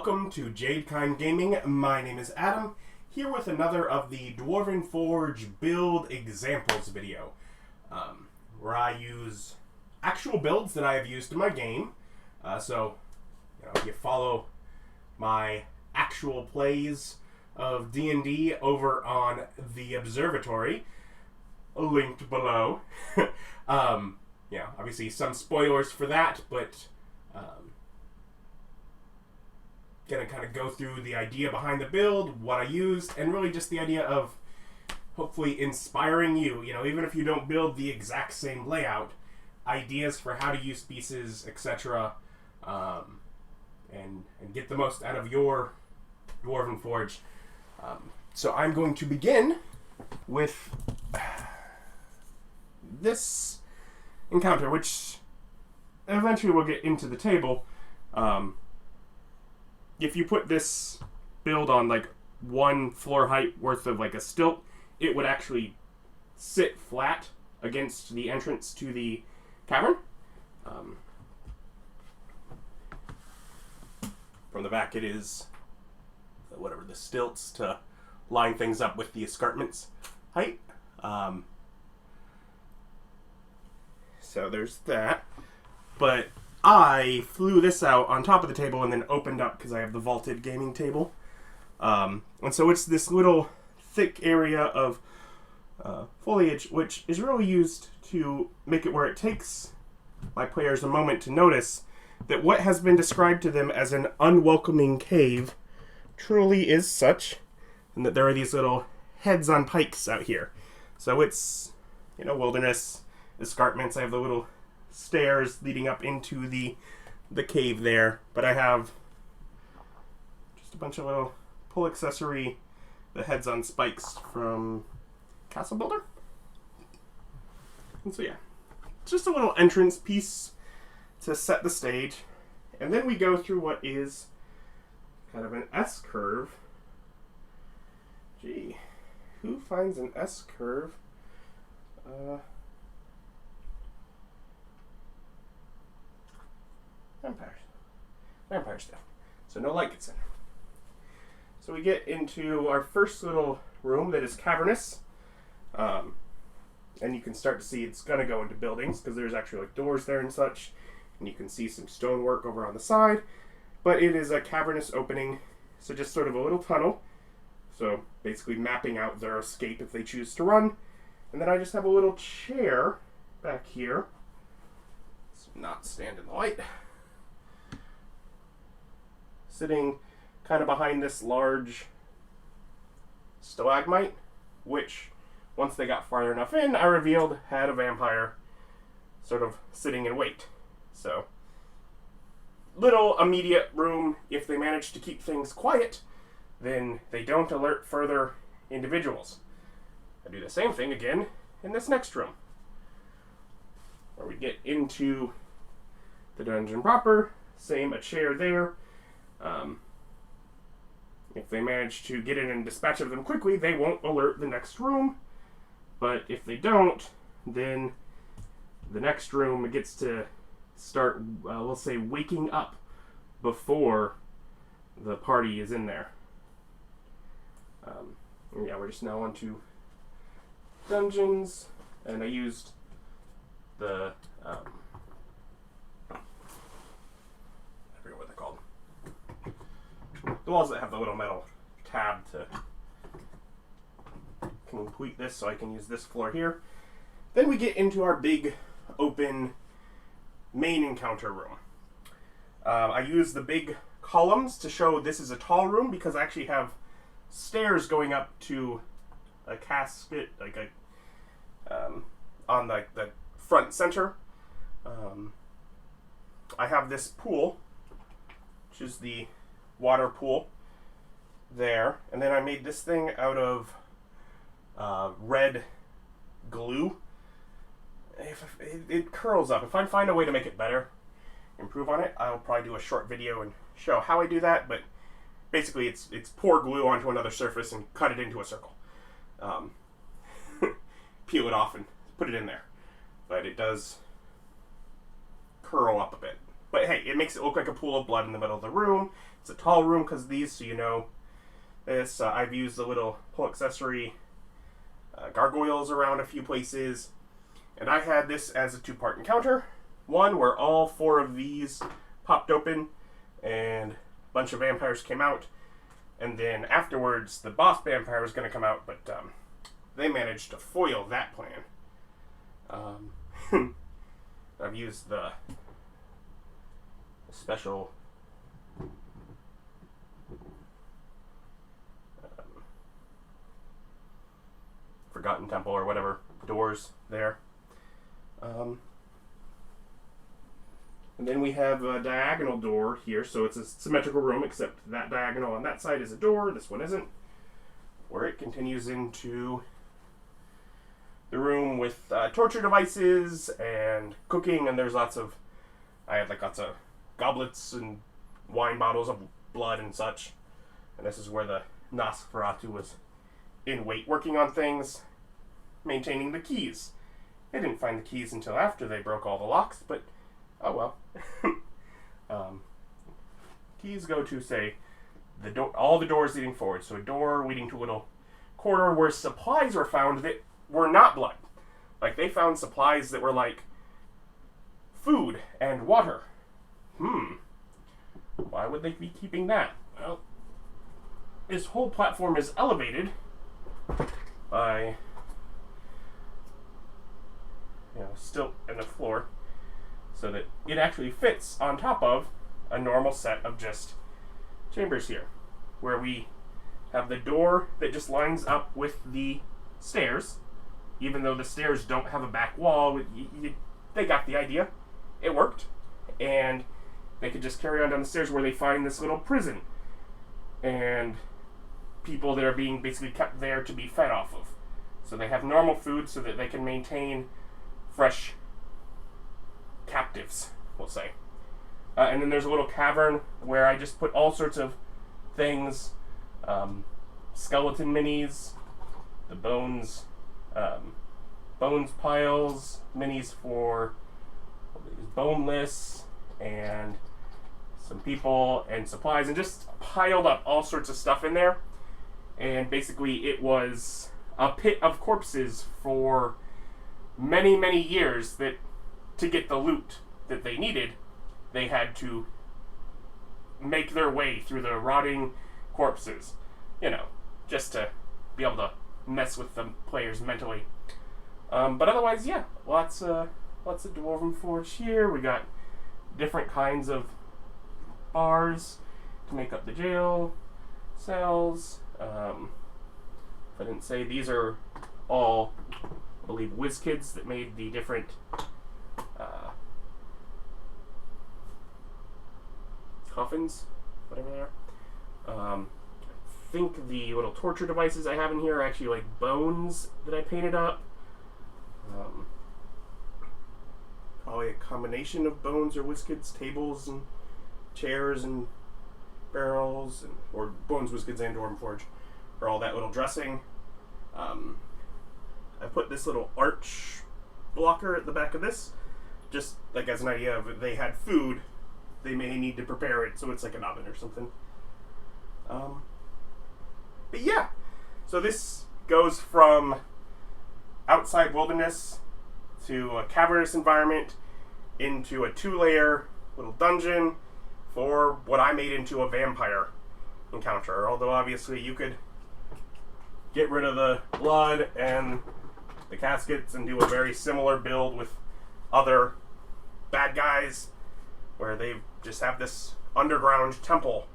welcome to Jadekind Gaming. My name is Adam, here with another of the Dwarven Forge build examples video, where I use actual builds that I have used in my game. So, you follow my actual plays of D&D over on the Observatory, linked below. Obviously some spoilers for that, but gonna kind of go through the idea behind the build, what I used, and really just the idea of hopefully inspiring you, even if you don't build the exact same layout, ideas for how to use pieces, etc., and get the most out of your Dwarven Forge. So I'm going to begin with this encounter, which eventually we'll get into the table. If you put this build on like one floor height worth of like a stilt, it would actually sit flat against the entrance to the cavern. From the back it is the stilts to line things up with the escarpment's height. So there's that. But I flew this out on top of the table and then opened up because I have the vaulted gaming table. And so it's this little thick area of foliage, which is really used to make it where it takes my players a moment to notice that what has been described to them as an unwelcoming cave truly is such, and that there are these little heads on pikes out here. So it's, wilderness, escarpments. I have the little stairs leading up into the cave there, but I have just a bunch of little pull accessory, the heads on spikes from Castle Builder. And so just a little entrance piece to set the stage, and then we go through what is kind of an S-curve. Gee, who finds an S-curve? Vampires do. So no light gets in. So we get into our first little room that is cavernous. And you can start to see it's going to go into buildings because there's actually like doors there and such. And you can see some stonework over on the side. But it is a cavernous opening. So just sort of a little tunnel. So basically mapping out their escape if they choose to run. And then I just have a little chair back here. Let's not stand in the light. Sitting kind of behind this large stalagmite, which, once they got far enough in, I revealed had a vampire sort of sitting in wait. So, little immediate room. If they manage to keep things quiet, then they don't alert further individuals. I do the same thing again in this next room, where we get into the dungeon proper. Same, a chair there. If they manage to get in and dispatch of them quickly, they won't alert the next room. But if they don't, then the next room gets to start, we'll say, waking up before the party is in there. We're just now on to dungeons, and I used the I forget what they're called. The walls that have the little metal tab to complete this, so I can use this floor here. Then we get into our big open main encounter room. I use the big columns to show this is a tall room because I actually have stairs going up to a casket, like on the front center. I have this pool, which is the water pool there, and then I made this thing out of red glue. It curls up. If I find a way to make it better, improve on it, I'll probably do a short video and show how I do that, but basically it's pour glue onto another surface and cut it into a circle. Peel it off and put it in there. But it does curl up a bit. But hey, it makes it look like a pool of blood in the middle of the room. It's a tall room because of these, so you know this. I've used the little pull accessory gargoyles around a few places. And I had this as a 2-part encounter. One where all 4 of these popped open and a bunch of vampires came out. And then afterwards, the boss vampire was going to come out, but they managed to foil that plan. I've used the special Forgotten Temple or whatever doors there. And then we have a diagonal door here, so it's a symmetrical room, except that diagonal on that side is a door, this one isn't, where it continues into the room with torture devices and cooking, and there's I had lots of goblets and wine bottles of blood and such, and this is where the Nosferatu was in wait working on things, maintaining the keys. They didn't find the keys until after they broke all the locks, but oh well. Keys go to, say, all the doors leading forward. So a door leading to a little corridor where supplies were found that were not blood. Like, they found supplies that were like food and water. Why would they be keeping that? Well, this whole platform is elevated by, stilt in the floor, so that it actually fits on top of a normal set of just chambers here, where we have the door that just lines up with the stairs, even though the stairs don't have a back wall. They got the idea. It worked. And they could just carry on down the stairs where they find this little prison and people that are being basically kept there to be fed off of. So they have normal food so that they can maintain fresh captives, we'll say. And then there's a little cavern where I just put all sorts of things, skeleton minis, the bones piles, minis for boneless, and some people and supplies, and just piled up all sorts of stuff in there. And basically it was a pit of corpses for many, many years that to get the loot that they needed, they had to make their way through the rotting corpses, just to be able to mess with the players mentally. But otherwise, yeah, lots of Dwarven Forge here. We got different kinds of bars to make up the jail cells. If I didn't say, these are all, I believe, WizKids that made the different coffins, whatever they are. I think the little torture devices I have in here are actually like bones that I painted up. Probably a combination of bones or WizKids, tables and chairs and barrels, or bones, WizKids, and Dwarven Forge for all that little dressing. I put this little arch blocker at the back of this, just like as an idea of if they had food, they may need to prepare it, so it's like an oven or something. But yeah, so this goes from outside wilderness to a cavernous environment into a 2-layer little dungeon for what I made into a vampire encounter. Although obviously you could get rid of the blood and the caskets and do a very similar build with other bad guys where they just have this underground temple.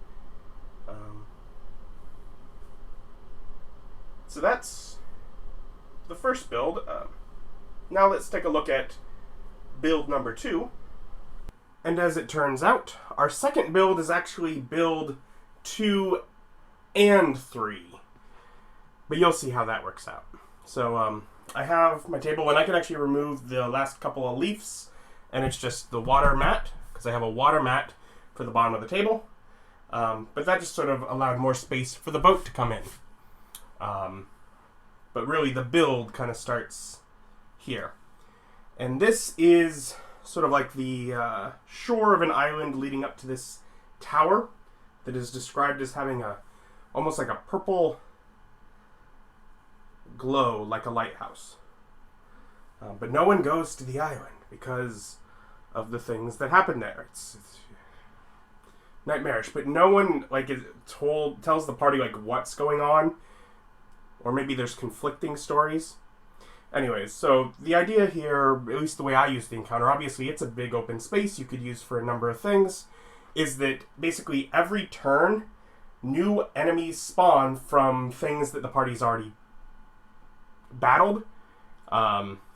So that's the first build. Now let's take a look at build number 2. And as it turns out, our second build is actually build 2 and 3. But you'll see how that works out. So I have my table, and I can actually remove the last couple of leaves, and it's just the water mat, because I have a water mat for the bottom of the table. But that just sort of allowed more space for the boat to come in. But really the build kind of starts here. And this is sort of like the shore of an island leading up to this tower that is described as having almost like a purple glow, like a lighthouse. But no one goes to the island because of the things that happen there. It's nightmarish, but no one tells the party like what's going on, or maybe there's conflicting stories. Anyways, so the idea here, at least the way I use the encounter, obviously it's a big open space you could use for a number of things, is that basically every turn, new enemies spawn from things that the party's already battled,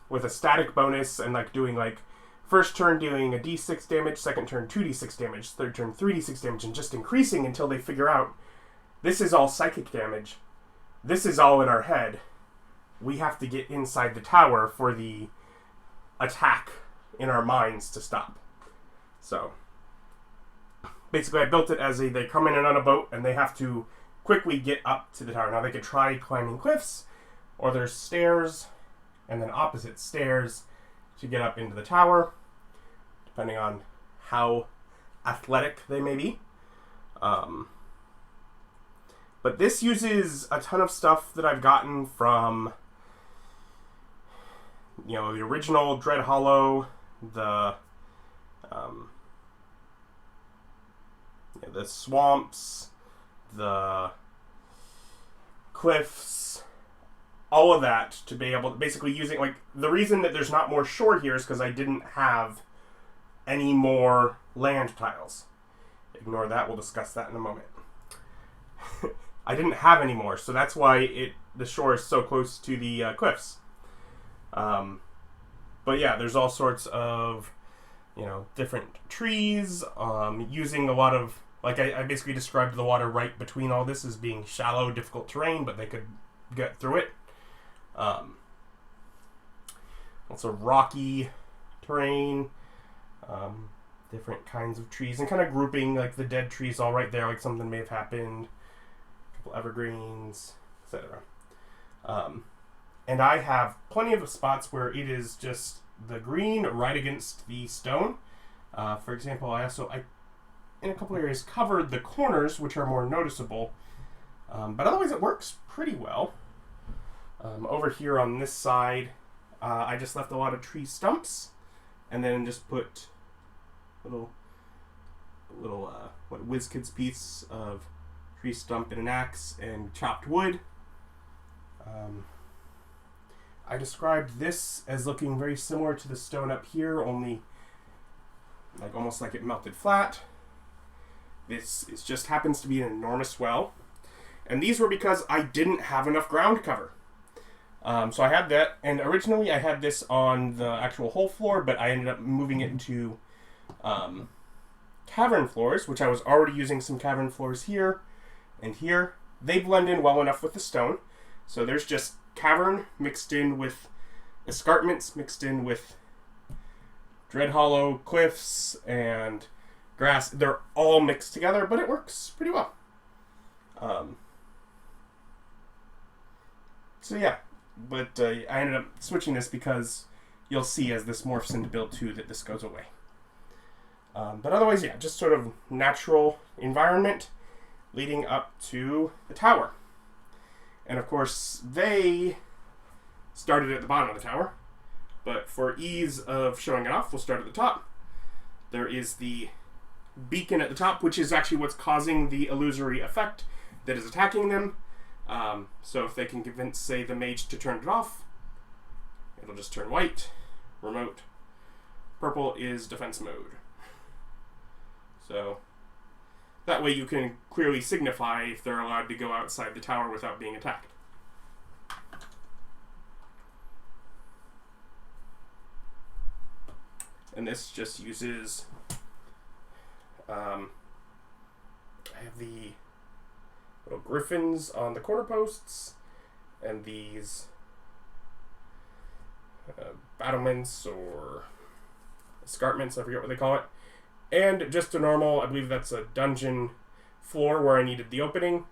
with a static bonus, and like doing like first turn doing a d6 damage, second turn 2d6 damage, third turn 3d6 damage, and just increasing until they figure out this is all psychic damage, this is all in our head. We have to get inside the tower for the attack in our minds to stop. So, basically I built it as they come in and on a boat and they have to quickly get up to the tower. Now they could try climbing cliffs, or there's stairs, and then opposite stairs to get up into the tower, depending on how athletic they may be. But this uses a ton of stuff that I've gotten from the original Dread Hollow, the swamps, the cliffs, all of that to be able to basically using, like, the reason that there's not more shore here is because I didn't have any more land tiles. Ignore that, we'll discuss that in a moment. I didn't have any more, so that's why the shore is so close to the cliffs. But yeah, there's all sorts of, different trees, using a lot of, like I basically described the water right between all this as being shallow, difficult terrain, but they could get through it. Also rocky terrain, different kinds of trees, and kind of grouping like the dead trees all right there, like something may have happened, a couple evergreens, etc. And I have plenty of spots where it is just the green right against the stone. For example, I in a couple areas covered the corners, which are more noticeable, but otherwise it works pretty well. Over here on this side, I just left a lot of tree stumps, and then just put little WizKids piece of tree stump and an axe and chopped wood. I described this as looking very similar to the stone up here, only almost like it melted flat. This just happens to be an enormous well, and these were because I didn't have enough ground cover. So I had that, and originally I had this on the actual whole floor, but I ended up moving it into cavern floors, which I was already using some cavern floors here and here. They blend in well enough with the stone, so there's just cavern mixed in with escarpments, mixed in with Dread Hollow cliffs and grass. They're all mixed together, but it works pretty well. So yeah, but I ended up switching this because you'll see as this morphs into build 2 that this goes away. But otherwise, yeah, just sort of natural environment leading up to the tower. And of course, they started at the bottom of the tower, but for ease of showing it off, we'll start at the top. There is the beacon at the top, which is actually what's causing the illusory effect that is attacking them. So if they can convince, say, the mage to turn it off, it'll just turn white, remote. Purple is defense mode. So that way you can clearly signify if they're allowed to go outside the tower without being attacked. And this just uses, I have the little griffins on the corner posts, and these battlements or escarpments, I forget what they call it. And just a normal, I believe that's a dungeon floor where I needed the opening,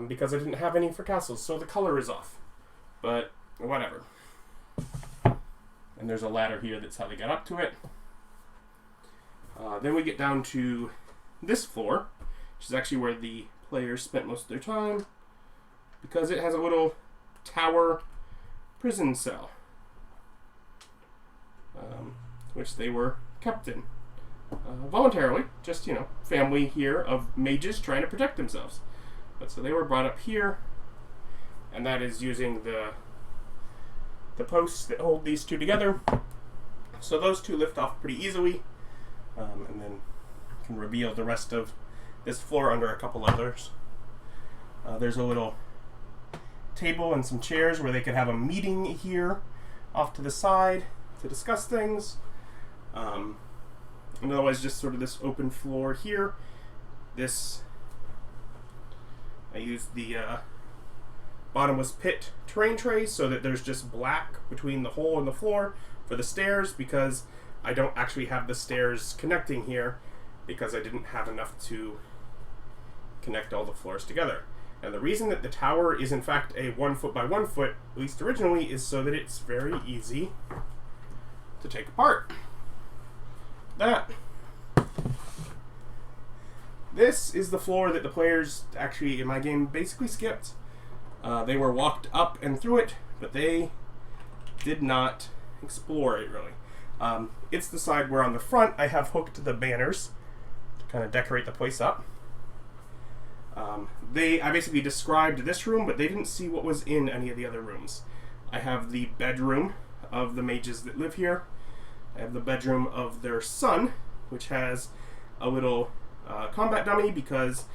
because I didn't have any for castles, so the color is off. But whatever. And there's a ladder here, that's how they got up to it. Then we get down to this floor, which is actually where the players spent most of their time, because it has a little tower prison cell, which they were kept in voluntarily. Just, family here of mages trying to protect themselves. But so they were brought up here, and that is using the posts that hold these two together. So those two lift off pretty easily, and then can reveal the rest of this floor under a couple others. There's a little table and some chairs where they could have a meeting here off to the side to discuss things. And otherwise just sort of this open floor here. I used the bottomless pit terrain tray so that there's just black between the hole and the floor for the stairs, because I don't actually have the stairs connecting here because I didn't have enough to connect all the floors together. And the reason that the tower is in fact a 1 foot by 1 foot, at least originally, is so that it's very easy to take apart. This is the floor that the players actually in my game basically skipped. They were walked up and through it, but they did not explore it really. It's the side where on the front I have hooked the banners to kind of decorate the place up. I basically described this room, but they didn't see what was in any of the other rooms. I have the bedroom of the mages that live here. I have the bedroom of their son, which has a little combat dummy, because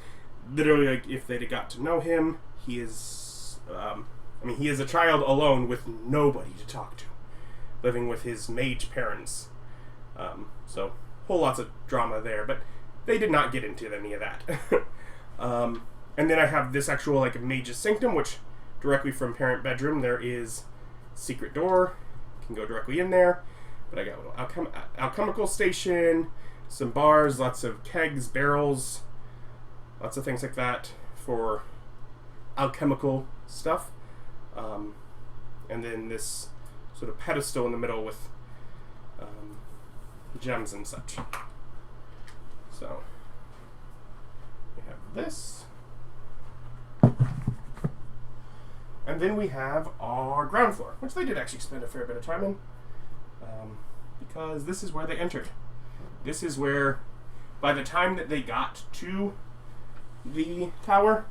literally, like, if they'd got to know him, he is a child alone with nobody to talk to, living with his mage parents. So whole lots of drama there, but they did not get into any of that. And then I have this actual mage's sanctum, which directly from parent bedroom there is secret door. You can go directly in there. But I got a little alchemical station, some bars, lots of kegs, barrels, lots of things like that for alchemical stuff. And then this sort of pedestal in the middle with gems and such. So we have this. And then we have our ground floor, which they did actually spend a fair bit of time in. Because this is where they entered. This is where, by the time that they got to the tower,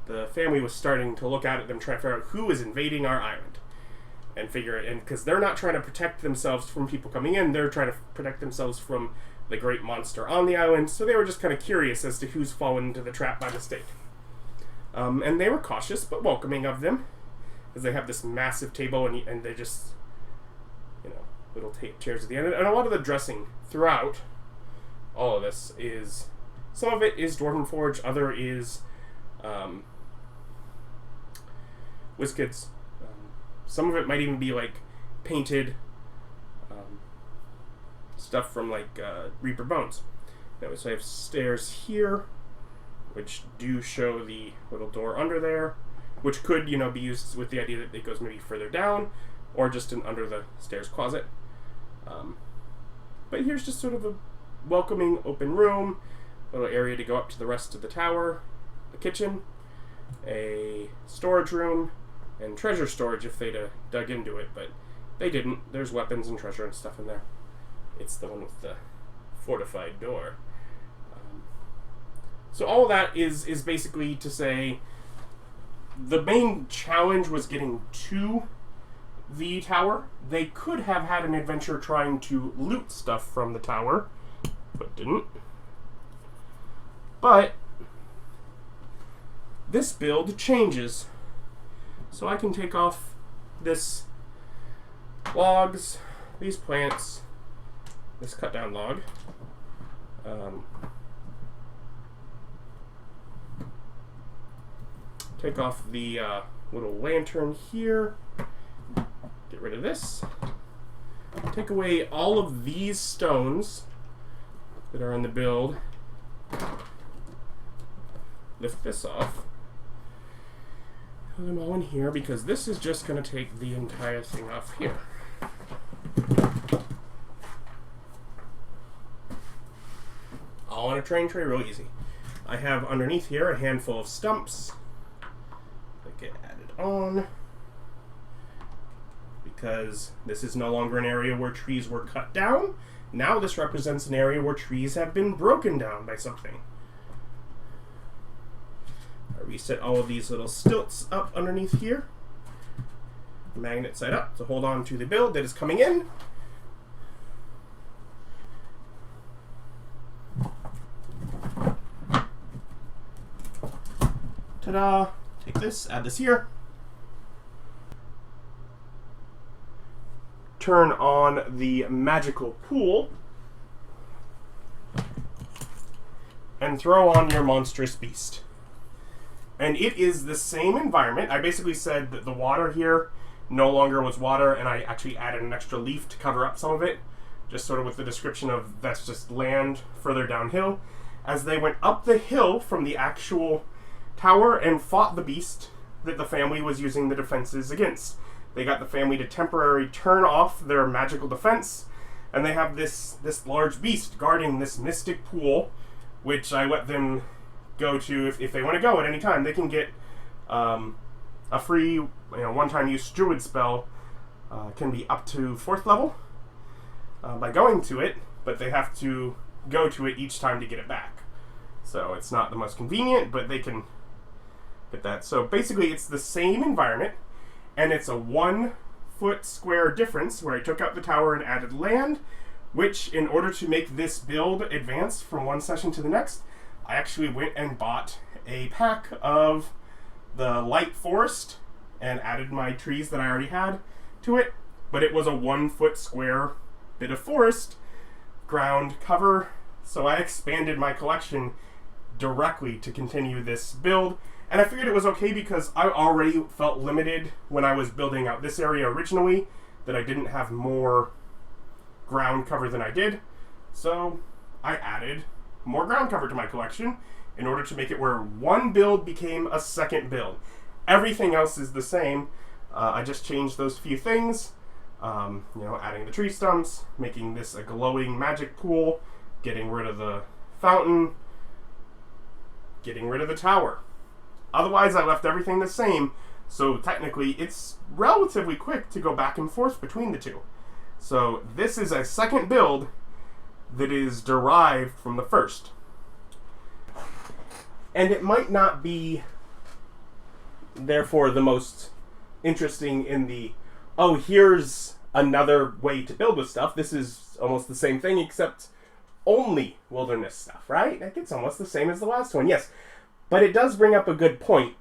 the family was starting to look at them, trying to figure out who is invading our island. And figure it, and because they're not trying to protect themselves from people coming in, they're trying to protect themselves from the great monster on the island, so they were just kind of curious as to who's fallen into the trap by mistake. And they were cautious, but welcoming of them, as they have this massive table, and they just, little chairs at the end. And a lot of the dressing throughout all of this is, some of it is Dwarven Forge, other is WizKids. Some of it might even be painted stuff from Reaper Bones. Anyway, so I have stairs here, which do show the little door under there, which could, be used with the idea that it goes maybe further down, or just under the stairs closet. But here's just sort of a welcoming open room, a little area to go up to the rest of the tower, a kitchen, a storage room, and treasure storage if they'd dug into it, but they didn't. There's weapons and treasure and stuff in there. It's the one with the fortified door. So all of that is basically to say the main challenge was getting to the tower. They could have had an adventure trying to loot stuff from the tower, but didn't. But this build changes. So I can take off this logs, these plants, this cut down log. Take off the little lantern here. Get rid of this. Take away all of these stones that are in the build. Lift this off. Put them all in here, because this is just going to take the entire thing off here. a terrain tray real easy. I have underneath here a handful of stumps that get added on because this is no longer an area where trees were cut down. Now this represents an area where trees have been broken down by something. I reset all of these little stilts up underneath here. Magnet side up to hold on to the build that is coming in. Ta-da! Take this, add this here. Turn on the magical pool. And throw on your monstrous beast. And it is the same environment. I basically said that the water here no longer was water, and I actually added an extra leaf to cover up some of it, just sort of with the description of that's just land further downhill. As they went up the hill from the actual tower and fought the beast that the family was using the defenses against. They got the family to temporarily turn off their magical defense, and they have this large beast guarding this mystic pool, which I let them go to if they want to go at any time. They can get a free one-time use druid spell, can be up to 4th level by going to it, but they have to go to it each time to get it back. So it's not the most convenient, but they can get that. So basically it's the same environment, and it's a 1 foot square difference where I took out the tower and added land, which in order to make this build advance from one session to the next, I actually went and bought a pack of the light forest and added my trees that I already had to it, but it was a 1 foot square bit of forest ground cover, so I expanded my collection directly to continue this build, and I figured it was okay because I already felt limited when I was building out this area originally, that I didn't have more ground cover than I did, so I added more ground cover to my collection in order to make it where one build became a second build. Everything else is the same. I just changed those few things. Adding the tree stumps, making this a glowing magic pool, getting rid of the fountain, getting rid of the tower. Otherwise, I left everything the same, so technically it's relatively quick to go back and forth between the two. So this is a second build that is derived from the first. And it might not be, therefore, the most interesting in the, oh, here's another way to build with stuff. This is almost the same thing, except only wilderness stuff, right? Like, it's almost the same as the last one, yes. But it does bring up a good point.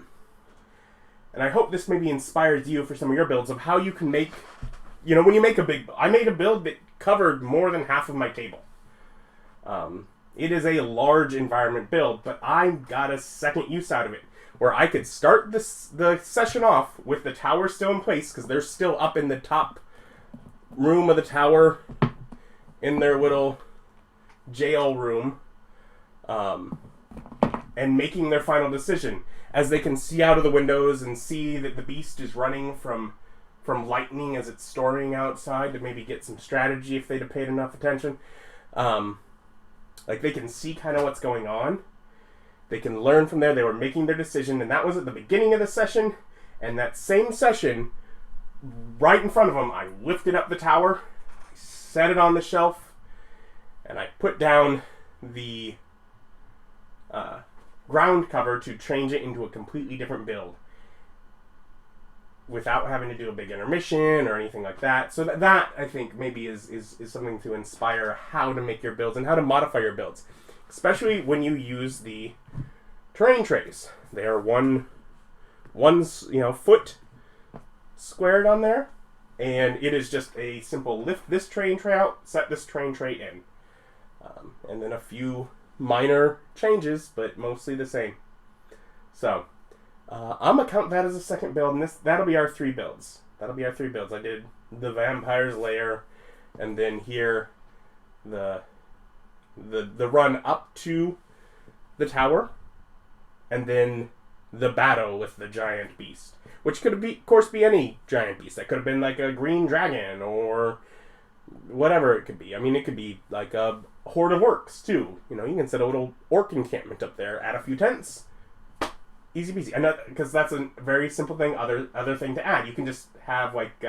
And I hope this maybe inspires you for some of your builds of how you can make, when you make a big, I made a build that covered more than half of my table. It is a large environment build, but I got a second use out of it, where I could start the session off with the tower still in place, because they're still up in the top room of the tower, in their little jail room, and making their final decision, as they can see out of the windows and see that the beast is running from lightning as it's storming outside to maybe get some strategy if they'd have paid enough attention. They can see kind of what's going on. They can learn from there. They were making their decision, and that was at the beginning of the session. And that same session, right in front of them, I lifted up the tower, set it on the shelf, and I put down the ground cover to change it into a completely different build, without having to do a big intermission or anything like that. So that I think maybe is something to inspire how to make your builds and how to modify your builds, especially when you use the terrain trays. They are one foot squared on there, and it is just a simple lift this terrain tray out, set this terrain tray in, and then a few minor changes, but mostly the same. So I'm going to count that as a second build, and that'll be our 3 builds. I did the Vampire's Lair, and then here the run up to the tower, and then the battle with the giant beast, which could of course be any giant beast. That could have been like a green dragon or whatever it could be. I mean, it could be like a horde of orcs, too. You know, you can set a little orc encampment up there, add a few tents. Easy peasy. And because that's a very simple thing, other thing to add. You can just have, like,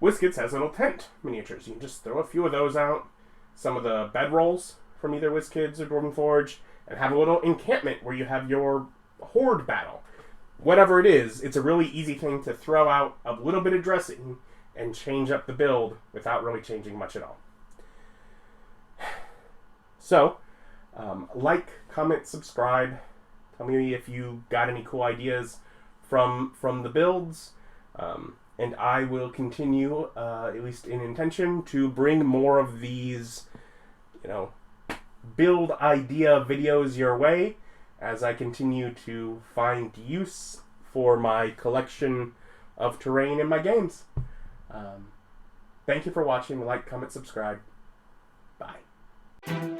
WizKids has little tent miniatures. You can just throw a few of those out, some of the bedrolls from either WizKids or Dwarven Forge, and have a little encampment where you have your horde battle. Whatever it is, it's a really easy thing to throw out a little bit of dressing and change up the build without really changing much at all. So, like, comment, subscribe. Tell me if you got any cool ideas from the builds. And I will continue, at least in intention, to bring more of these, build idea videos your way as I continue to find use for my collection of terrain in my games. Thank you for watching. Like, comment, subscribe. Bye.